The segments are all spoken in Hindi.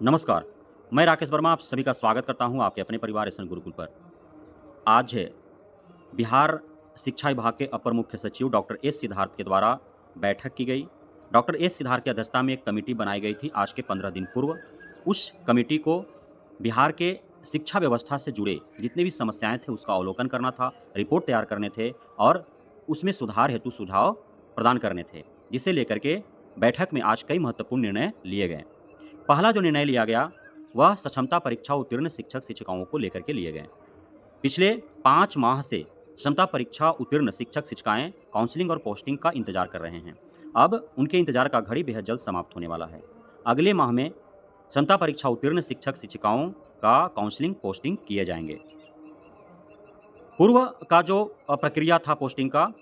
नमस्कार, मैं राकेश वर्मा आप सभी का स्वागत करता हूं आपके अपने परिवार एसएन गुरुकुल पर। आज है बिहार शिक्षा विभाग के अपर मुख्य सचिव डॉक्टर एस सिद्धार्थ के द्वारा बैठक की गई। डॉक्टर एस सिद्धार्थ की अध्यक्षता में एक कमेटी बनाई गई थी आज के 15 दिन पूर्व। उस कमेटी को बिहार के शिक्षा व्यवस्था से जुड़े जितने भी समस्याएं थे उसका अवलोकन करना था, रिपोर्ट तैयार करने थे और उसमें सुधार हेतु सुझाव प्रदान करने थे, जिसे लेकर के बैठक में आज कई महत्वपूर्ण निर्णय लिए गए। पहला जो निर्णय लिया गया वह सक्षमता परीक्षा उत्तीर्ण शिक्षक शिक्षिकाओं को लेकर के लिए गए। पिछले 5 माह से क्षमता परीक्षा उत्तीर्ण शिक्षक शिक्षिकाएं काउंसलिंग और पोस्टिंग का इंतजार कर रहे हैं। अब उनके इंतजार का घड़ी बेहद जल्द समाप्त होने वाला है। अगले माह में क्षमता परीक्षा उत्तीर्ण शिक्षक शिक्षिकाओं का काउंसलिंग पोस्टिंग किए जाएंगे। पूर्व का जो प्रक्रिया था पोस्टिंग का,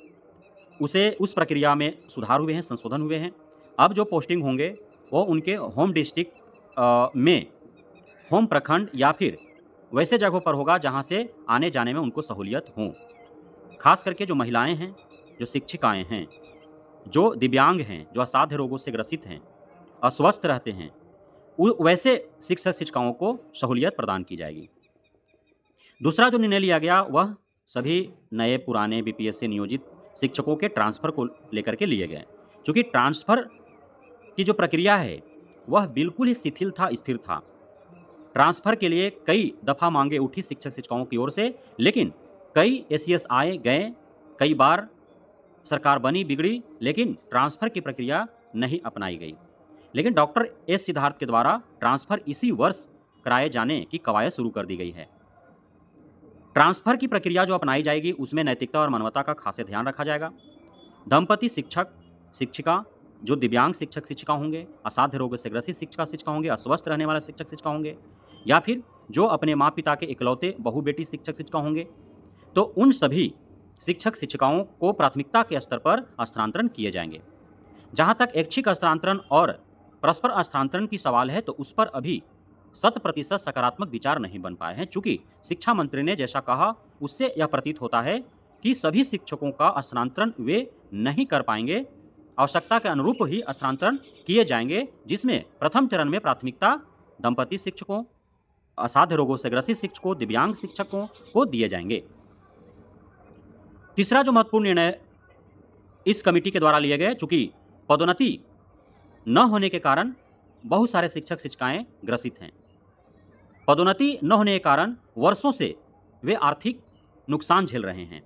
उस प्रक्रिया में सुधार हुए हैं, संशोधन हुए हैं। अब जो पोस्टिंग होंगे वो उनके होम डिस्ट्रिक्ट में, होम प्रखंड या फिर वैसे जगहों पर होगा जहाँ से आने-जाने में उनको सहूलियत हो। खास करके जो महिलाएँ हैं, जो शिक्षिकाएँ हैं, जो दिव्यांग हैं, जो असाध्य रोगों से ग्रसित हैं, अस्वस्थ रहते हैं, उ वैसे शिक्षक-शिक्षिकाओं को सहूलियत प्रदान की जाएगी। दूसरा जो निर्णय लिया गया वह सभी नए पुराने बीपीएससी नियोजित शिक्षकों के ट्रांसफ़र को लेकर के लिए गए। चूँकि ट्रांसफ़र की जो प्रक्रिया है, वह बिल्कुल ही शिथिल था, स्थिर था। ट्रांसफ़र के लिए कई दफ़ा माँगें उठी शिक्षक-शिक्षिकाओं की ओर से, लेकिन कई एसीएस आए, गए, कई बार सरकार बनी, बिगड़ी, लेकिन ट्रांसफ़र की प्रक्रिया नहीं अपनाई गई। लेकिन डॉक्टर एस सिद्धार्थ के द्वारा ट्रांसफ़र इसी वर्ष कराए जाने की कवायद शुरू कर दी गई है। ट्रांसफ़र की प्रक्रिया जो अपनाई जाएगी, उसमें नैतिकता और मानवता का खास ध्यान रखा जाएगा। दंपति शिक्षक, शिक्षिका, जो दिव्यांग शिक्षक-शिक्षिका होंगे, असाध्य रोगों से ग्रसित शिक्षक-शिक्षिका होंगे, अस्वस्थ रहने वाले शिक्षक-शिक्षिका होंगे या फिर जो अपने माँ-पिता के इकलौते बहू-बेटी शिक्षक-शिक्षिका होंगे, तो उन सभी शिक्षक-शिक्षिकाओं को प्राथमिकता के स्तर पर स्थानांतरण किए जाएँगे। जहाँ तक ऐच्छिक स्थानांतरण और परस्पर स्थानांतरण की सवाल है, तो उस पर अभी 100% सकारात्मक विचार नहीं बन पाए हैं। चूँकि शिक्षा मंत्री ने जैसा कहा, उससे यह प्रतीत होता है कि सभी शिक्षकों का स्थानांतरण वे नहीं कर पाएँगे। आवश्यकता के अनुरूप ही स्थानांतरण किए जाएँगे, जिसमें प्रथम चरण में प्राथमिकता दंपति शिक्षकों, असाध्य रोगों से ग्रसित शिक्षकों, दिव्यांग शिक्षकों को दिए जाएँगे। तीसरा जो महत्वपूर्ण निर्णय इस कमेटी के द्वारा लिए गए, चूँकि पदोन्नति न होने के कारण बहुत सारे शिक्षक-शिक्षिकाएँ ग्रसित हैं। पदोन्नति न होने के कारण वर्षों से वे आर्थिक नुकसान झेल रहे हैं।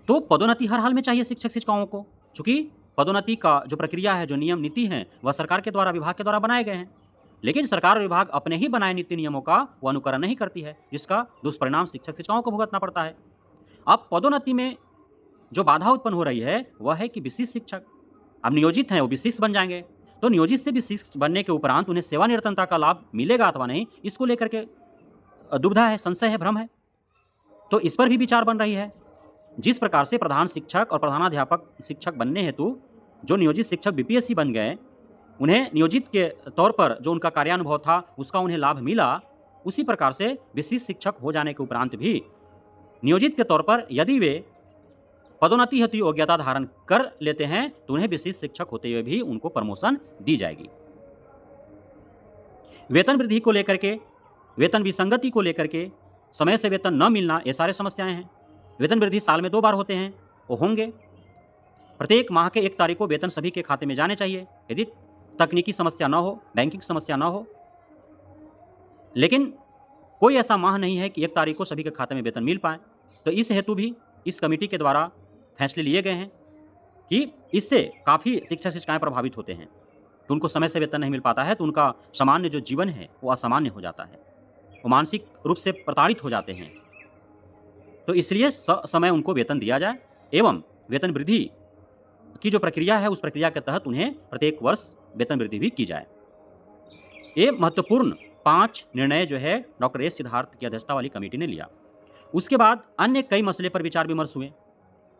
तो पदोन्नति हर हाल में चाहिए शिक्षक-शिक्षिकाओं को, चूँकि पदोन्नति का जो प्रक्रिया है, जो नियम नीति हैं, वह सरकार के द्वारा, विभाग के द्वारा बनाए गए हैं। लेकिन सरकार और विभाग अपने ही बनाए नीति नियमों का वो अनुकरण नहीं करती है, जिसका दुष्परिणाम शिक्षक-शिक्षिकाओं को भुगतना पड़ता है। अब पदोन्नति में जो बाधा उत्पन्न हो रही है, वह है कि विशिष्ट शिक्षक अब नियोजित हैं, वो विशिष्ट बन जाएँगे। तो नियोजित से विशिष्ट बनने के उपरांत उन्हें सेवानिवृत्तता का लाभ मिलेगा अथवा नहीं, इसको लेकर के दुविधा है, संशय है, भ्रम है। तो इस पर भी विचार बन रही है। जिस प्रकार से प्रधान शिक्षक और प्रधानाध्यापक शिक्षक बनने हेतु जो नियोजित शिक्षक बीपीएससी बन गए, उन्हें नियोजित के तौर पर जो उनका कार्यानुभव था, उसका उन्हें लाभ मिला, उसी प्रकार से विशिष्ट शिक्षक हो जाने के उपरांत भी नियोजित के तौर पर यदि वे पदोन्नति हेतु योग्यता धारण कर लेते हैं, तो उन्हें विशिष्ट शिक्षक होते हुए भी उनको प्रमोशन दी जाएगी। वेतन वृद्धि को लेकर के, वेतन विसंगति को लेकर के, समय से वेतन न मिलना, ये सारे समस्याएं हैं। वेतन वृद्धि साल में 2 बार होते हैं, वो होंगे। प्रत्येक माह के 1 तारीख को वेतन सभी के खाते में जाने चाहिए, यदि तकनीकी समस्या न हो, बैंकिंग समस्या न हो। लेकिन कोई ऐसा माह नहीं है कि 1 तारीख को सभी के खाते में वेतन मिल पाए। तो इस हेतु भी इस कमेटी के द्वारा फैसले लिए गए हैं कि इससे काफ़ी शिक्षक-शिक्षिकाएँ प्रभावित होते हैं कि उनको समय से वेतन नहीं मिल पाता है, तो उनका सामान्य जो जीवन है, वो असामान्य हो जाता है। वो मानसिक रूप से प्रताड़ित हो जाते हैं। तो इसलिए समय उनको वेतन दिया जाए एवं वेतन वृद्धि की जो प्रक्रिया है, उस प्रक्रिया के तहत उन्हें प्रत्येक वर्ष वेतन वृद्धि भी की जाए। ये महत्वपूर्ण 5 निर्णय जो है डॉक्टर एस सिद्धार्थ की अध्यक्षता वाली कमेटी ने लिया। उसके बाद अन्य कई मसले पर विचार-विमर्श हुए।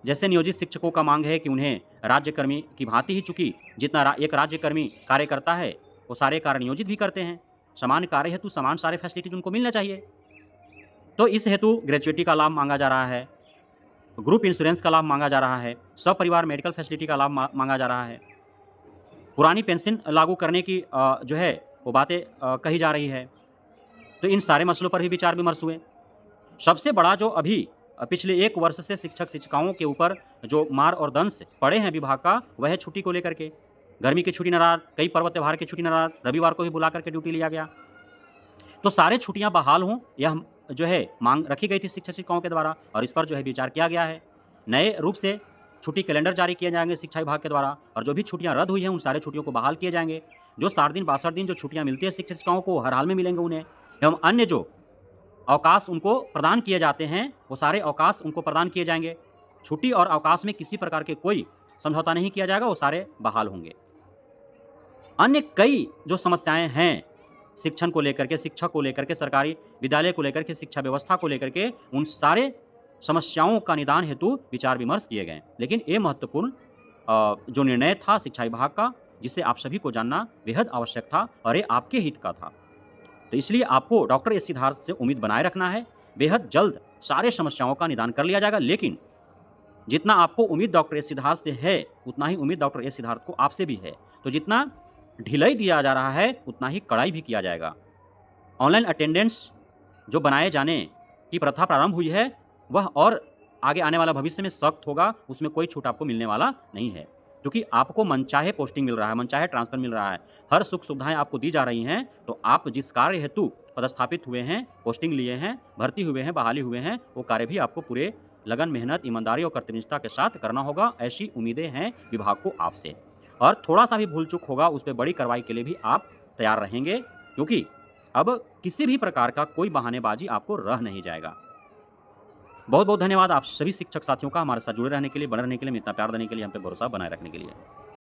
जैसे नियोजित शिक्षकों का मांग है कि उन्हें राज्यकर्मी की भांति ही, चूँकि जितना एक राज्यकर्मी कार्य करता है, वो सारे कार्य नियोजित भी करते हैं। समान कार्य हेतु समान सारे फैसिलिटीज़ उनको मिलना चाहिए। तो इस हेतु ग्रेच्युइटी का लाभ माँगा जा रहा है, ग्रुप इंश्योरेंस का लाभ माँगा जा रहा है, सपरिवार मेडिकल फैसिलिटी का लाभ माँगा जा रहा है। पुरानी पेंशन लागू करने की जो है वो बातें कही जा रही है। तो इन सारे मसलों पर भी विचार विमर्श हुए। सबसे बड़ा जो अभी पिछले 1 वर्ष से शिक्षक-शिक्षिकाओं के ऊपर जो मार और दंश पड़े हैं विभाग का, वह है छुट्टी को लेकर के। गर्मी की छुट्टी नाराज़, कई पर्व त्योहार की छुट्टी नाराज़, रविवार को भी बुला कर के ड्यूटी लिया गया। तो सारे छुट्टियाँ बहाल हों, यह जो है माँग रखी गई थी शिक्षक-शिक्षिकाओं के द्वारा और इस पर जो है विचार किया गया है। नए रूप से छुट्टी कैलेंडर जारी किए जाएँगे शिक्षा विभाग के द्वारा और जो भी छुट्टियाँ रद्द हुई हैं, उन सारे छुट्टियों को बहाल किए जाएँगे। जो 60 दिन, 62 दिन जो छुट्टियाँ मिलती हैं शिक्षक-शिक्षिकाओं को, हर हाल में मिलेंगे उन्हें एवं अन्य जो अवकाश उनको प्रदान किए जाते हैं, वो सारे अवकाश उनको प्रदान किए जाएँगे। छुट्टी और अवकाश में किसी प्रकार के कोई समझौता नहीं किया जाएगा, वो सारे बहाल होंगे। अन्य कई जो समस्याएँ हैं, शिक्षण को लेकर के, शिक्षक को लेकर के, सरकारी विद्यालय को लेकर के, शिक्षा व्यवस्था को लेकर के, उन सारे समस्याओं का निदान हेतु विचार-विमर्श किए गए। लेकिन ये महत्वपूर्ण जो निर्णय था शिक्षा विभाग का, जिसे आप सभी को जानना बेहद आवश्यक था और ये आपके हित का था। तो इसलिए आपको डॉक्टर एस सिद्धार्थ से उम्मीद बनाए रखना है। बेहद जल्द सारे समस्याओं का निदान कर लिया जाएगा, लेकिन जितना आपको उम्मीद डॉक्टर एस सिद्धार्थ से है, उतना ही उम्मीद डॉक्टर एस सिद्धार्थ को आपसे भी है। तो जितना ढिलाई दिया जा रहा है, उतना ही कड़ाई भी किया जाएगा। ऑनलाइन अटेंडेंस जो बनाए जाने की प्रथा प्रारंभ हुई है, वह और आगे आने वाला भविष्य में सख्त होगा, उसमें कोई छूट आपको मिलने वाला नहीं है। क्योंकि आपको मनचाहे पोस्टिंग मिल रहा है, मनचाहे ट्रांसफ़र मिल रहा है, हर सुख-सुविधाएँ आपको दी जा रही हैं, तो आप जिस कार्य हेतु पदस्थापित हुए हैं, पोस्टिंग लिए हैं, भर्ती हुए हैं, बहाली हुए हैं, वो कार्य भी आपको पूरे लगन, मेहनत, ईमानदारी और कर्तव्यनिष्ठा के साथ करना होगा। ऐसी उम्मीदें हैं विभाग को आपसे। और थोड़ा-सा भी भूल-चूक होगा, उस पे बड़ी कार्रवाई के लिए भी आप तैयार रहेंगे, क्योंकि अब किसी भी प्रकार का कोई बहानेबाज़ी आपको रह नहीं जाएगा। बहुत-बहुत धन्यवाद आप सभी शिक्षक साथियों का हमारे साथ जुड़े रहने के लिए, बने रहने के लिए, हमें इतना प्यार देने के लिए, हम पे भरोसा बनाए रखने के लिए।